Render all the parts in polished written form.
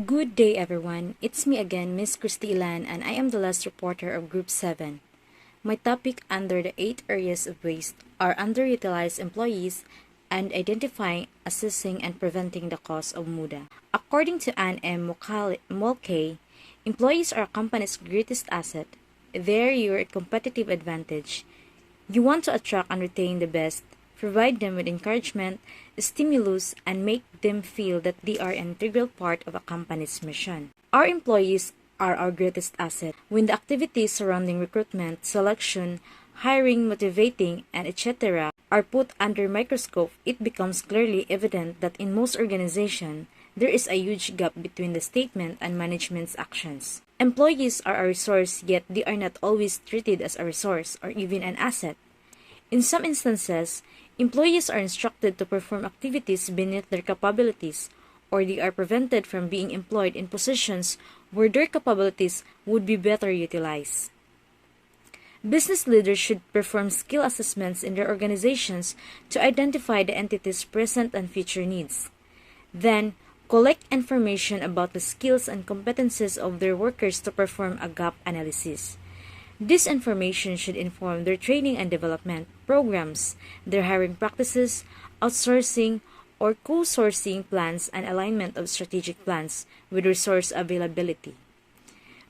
Good day, everyone. It's me again, Miss Christy Ilan, and I am the last reporter of Group 7. My topic under the 8 areas of waste are underutilized employees and identifying, assessing, and preventing the cause of MUDA. According to Anne M. Mulcahy, employees are a company's greatest asset. They're your competitive advantage. You want to attract and retain the best, provide them with encouragement, stimulus, and make them feel that they are an integral part of a company's mission. Our employees are our greatest asset. When the activities surrounding recruitment, selection, hiring, motivating, and etc. are put under microscope, it becomes clearly evident that in most organizations, there is a huge gap between the statement and management's actions. Employees are a resource, yet they are not always treated as a resource or even an asset. In some instances, employees are instructed to perform activities beneath their capabilities, or they are prevented from being employed in positions where their capabilities would be better utilized. Business leaders should perform skill assessments in their organizations to identify the entity's present and future needs. Then, collect information about the skills and competencies of their workers to perform a gap analysis. This information should inform their training and development programs, their hiring practices, outsourcing or co-sourcing plans, and alignment of strategic plans with resource availability.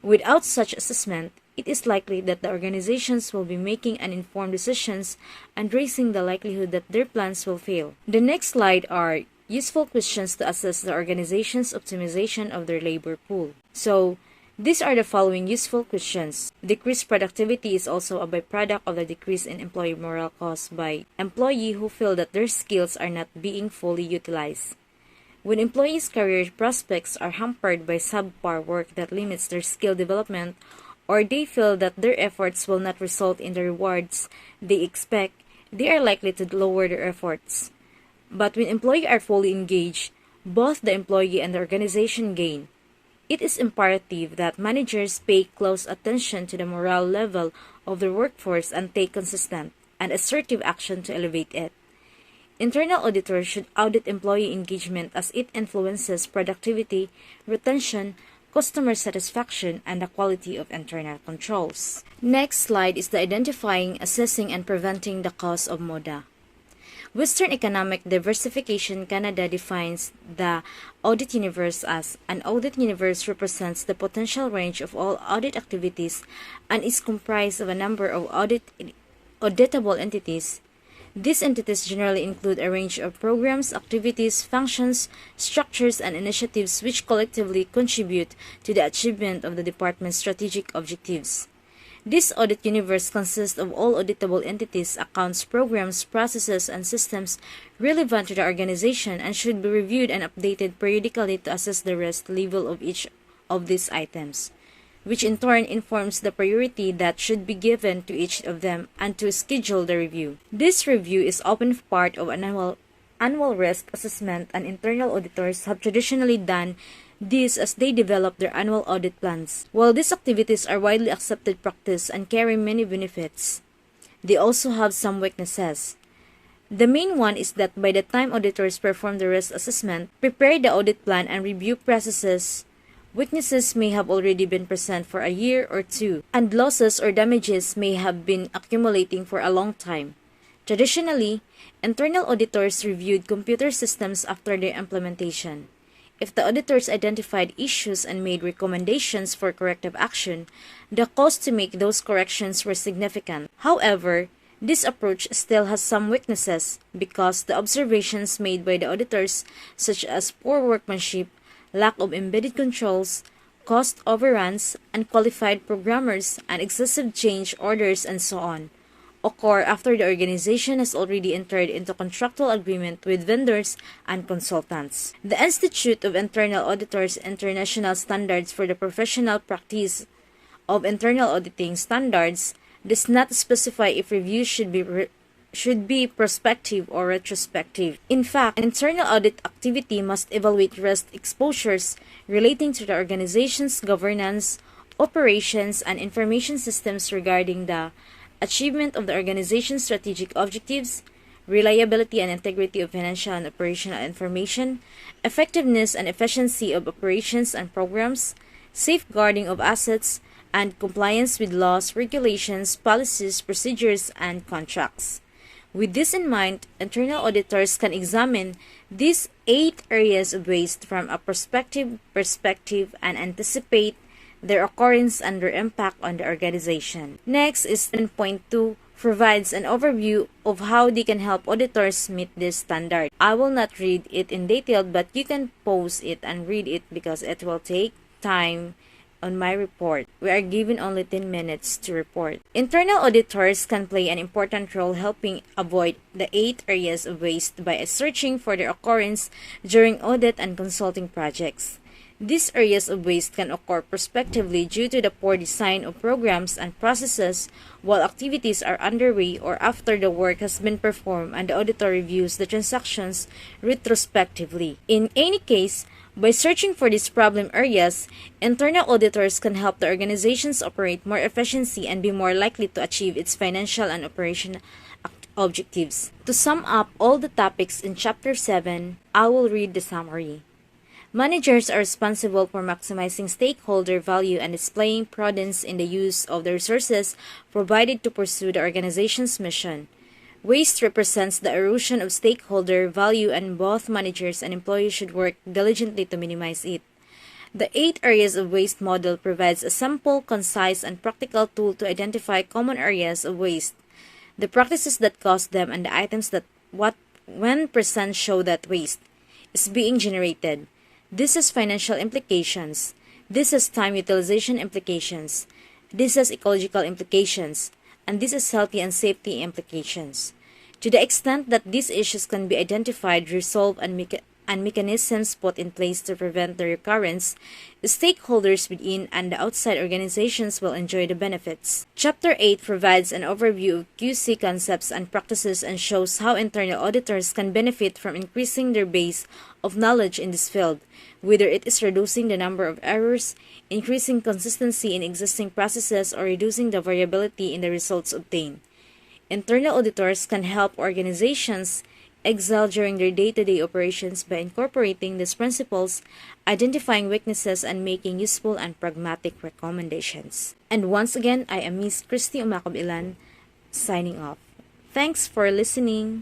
Without such assessment, it is likely that the organizations will be making uninformed decisions and raising the likelihood that their plans will fail. The next slide are useful questions to assess the organization's optimization of their labor pool. These are the following useful questions. Decreased productivity is also a byproduct of the decrease in employee morale caused by employees who feel that their skills are not being fully utilized. When employees' career prospects are hampered by subpar work that limits their skill development, or they feel that their efforts will not result in the rewards they expect, they are likely to lower their efforts. But when employees are fully engaged, both the employee and the organization gain. It is imperative that managers pay close attention to the morale level of their workforce and take consistent and assertive action to elevate it. Internal auditors should audit employee engagement as it influences productivity, retention, customer satisfaction, and the quality of internal controls. Next slide is the identifying, assessing, and preventing the cause of MODA. Western Economic Diversification Canada defines the audit universe as an audit universe represents the potential range of all audit activities and is comprised of a number of auditable entities. These entities generally include a range of programs, activities, functions, structures, and initiatives which collectively contribute to the achievement of the department's strategic objectives. This audit universe consists of all auditable entities, accounts, programs, processes, and systems relevant to the organization and should be reviewed and updated periodically to assess the risk level of each of these items, which in turn informs the priority that should be given to each of them and to schedule the review. This review is often part of an annual risk assessment, and internal auditors have traditionally done this as they develop their annual audit plans. While these activities are widely accepted practice and carry many benefits, they also have some weaknesses. The main one is that by the time auditors perform the risk assessment, prepare the audit plan, and review processes, weaknesses may have already been present for a year or two, and losses or damages may have been accumulating for a long time. Traditionally, internal auditors reviewed computer systems after their implementation. If the auditors identified issues and made recommendations for corrective action, the cost to make those corrections were significant. However, this approach still has some weaknesses because the observations made by the auditors, such as poor workmanship, lack of embedded controls, cost overruns, unqualified programmers, and excessive change orders, and so on, occur after the organization has already entered into contractual agreement with vendors and consultants. The Institute of Internal Auditors International Standards for the Professional Practice of Internal Auditing Standards does not specify if reviews should be prospective or retrospective. In fact, internal audit activity must evaluate risk exposures relating to the organization's governance, operations, and information systems regarding the achievement of the organization's strategic objectives, reliability and integrity of financial and operational information, effectiveness and efficiency of operations and programs, safeguarding of assets, and compliance with laws, regulations, policies, procedures, and contracts. With this in mind, internal auditors can examine these 8 areas of waste from a prospective perspective and anticipate their occurrence and their impact on the organization. Next is 10.2 provides an overview of how they can help auditors meet this standard. I will not read it in detail, but you can pause it and read it because it will take time on my report. We are given only 10 minutes to report. Internal auditors can play an important role helping avoid the 8 areas of waste by searching for their occurrence during audit and consulting projects. These areas of waste can occur prospectively due to the poor design of programs and processes while activities are underway or after the work has been performed and the auditor reviews the transactions retrospectively. In any case, by searching for these problem areas, internal auditors can help the organizations operate more efficiently and be more likely to achieve its financial and operational objectives. To sum up all the topics in Chapter 7, I will read the summary. Managers are responsible for maximizing stakeholder value and displaying prudence in the use of the resources provided to pursue the organization's mission. Waste represents the erosion of stakeholder value, and both managers and employees should work diligently to minimize it. The 8 areas of waste model provides a simple, concise, and practical tool to identify common areas of waste, the practices that cause them, and the items that, when present, show that waste is being generated. This has financial implications. This has time utilization implications. This has ecological implications. And this has healthy and implications. To the extent that these issues can be identified, resolved, and mechanisms put in place to prevent the recurrence, stakeholders within and outside organizations will enjoy the benefits. Chapter 8 provides an overview of QC concepts and practices and shows how internal auditors can benefit from increasing their base of knowledge in this field, whether it is reducing the number of errors, increasing consistency in existing processes, or reducing the variability in the results obtained. Internal auditors can help organizations excel during their day-to-day operations by incorporating these principles, identifying weaknesses, and making useful and pragmatic recommendations. And once again, I am Miss Christy Umacob Ilan, signing off. Thanks for listening.